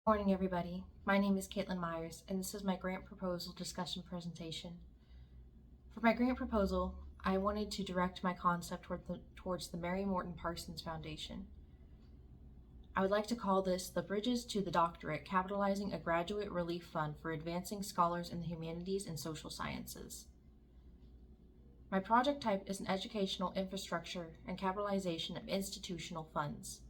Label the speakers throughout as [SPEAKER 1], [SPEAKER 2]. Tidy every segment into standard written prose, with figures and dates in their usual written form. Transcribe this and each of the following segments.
[SPEAKER 1] Morning, everybody. My name is Caitlin Myers, and this is my grant proposal discussion presentation. For my grant proposal, I wanted to direct my concept towards the Mary Morton Parsons Foundation. I would like to call this the Bridges to the Doctorate, capitalizing a graduate relief fund for advancing scholars in the humanities and social sciences. My project type is an educational infrastructure and capitalization of institutional funds.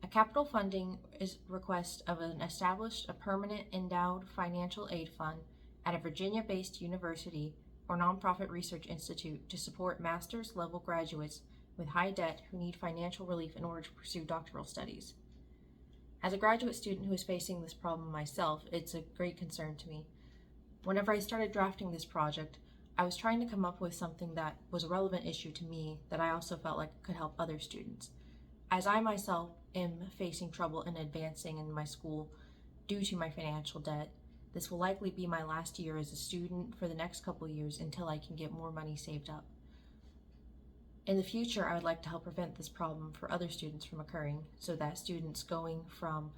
[SPEAKER 1] A capital funding is request of an established a permanent endowed financial aid fund at a Virginia-based university or nonprofit research institute to support master's level graduates with high debt who need financial relief in order to pursue doctoral studies. As a graduate student who is facing this problem myself, it's a great concern to me. Whenever I started drafting this project, I was trying to come up with something that was a relevant issue to me that I also felt like could help other students. As I myself am facing trouble in advancing in my school due to my financial debt, this will likely be my last year as a student for the next couple of years until I can get more money saved up. In the future, I would like to help prevent this problem for other students from occurring so that students going from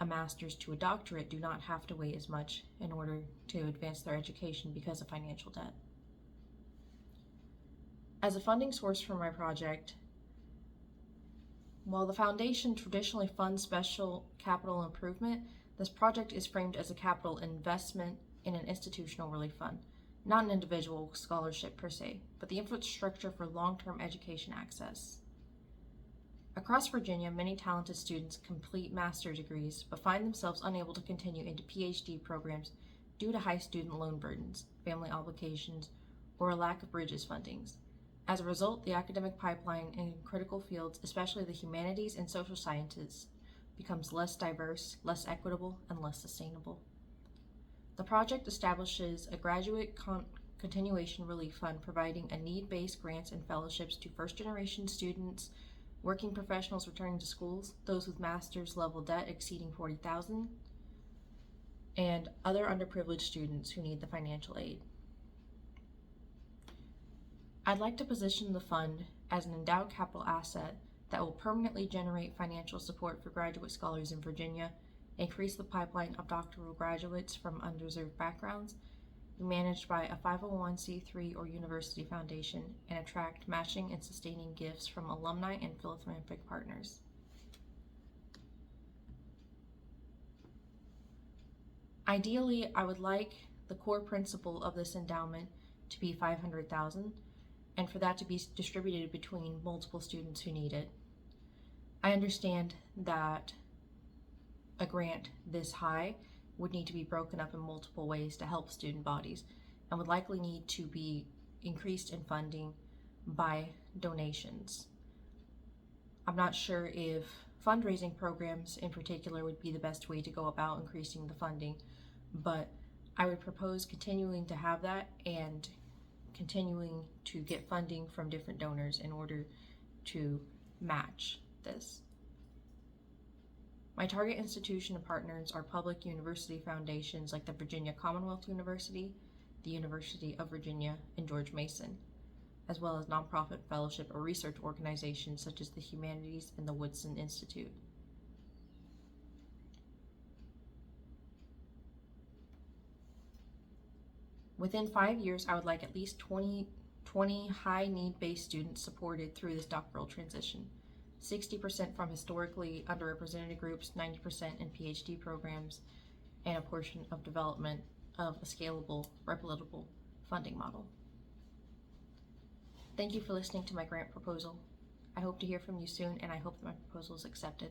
[SPEAKER 1] a master's to a doctorate do not have to wait as much in order to advance their education because of financial debt. As a funding source for my project, while the foundation traditionally funds special capital improvement, this project is framed as a capital investment in an institutional relief fund, not an individual scholarship per se, but the infrastructure for long-term education access. Across Virginia, many talented students complete master's degrees but find themselves unable to continue into PhD programs due to high student loan burdens, family obligations, or a lack of Bridges fundings. As a result, the academic pipeline in critical fields, especially the humanities and social sciences, becomes less diverse, less equitable, and less sustainable. The project establishes a graduate continuation relief fund providing a need-based grants and fellowships to first-generation students, working professionals returning to schools, those with master's level debt exceeding $40,000, and other underprivileged students who need the financial aid. I'd like to position the fund as an endowed capital asset that will permanently generate financial support for graduate scholars in Virginia, increase the pipeline of doctoral graduates from underserved backgrounds, be managed by a 501c3 or university foundation, and attract matching and sustaining gifts from alumni and philanthropic partners. Ideally, I would like the core principle of this endowment to be $500,000, and for that to be distributed between multiple students who need it. I understand that a grant this high would need to be broken up in multiple ways to help student bodies and would likely need to be increased in funding by donations. I'm not sure if fundraising programs in particular would be the best way to go about increasing the funding, but I would propose continuing to have that and continuing to get funding from different donors in order to match this. My target institution and partners are public university foundations like the Virginia Commonwealth University, the University of Virginia, and George Mason, as well as nonprofit fellowship or research organizations such as the Humanities and the Woodson Institute. Within 5 years, I would like at least 20 high need-based students supported through this doctoral transition. 60% from historically underrepresented groups, 90% in PhD programs, and a portion of development of a scalable, replicable funding model. Thank you for listening to my grant proposal. I hope to hear from you soon, and I hope that my proposal is accepted.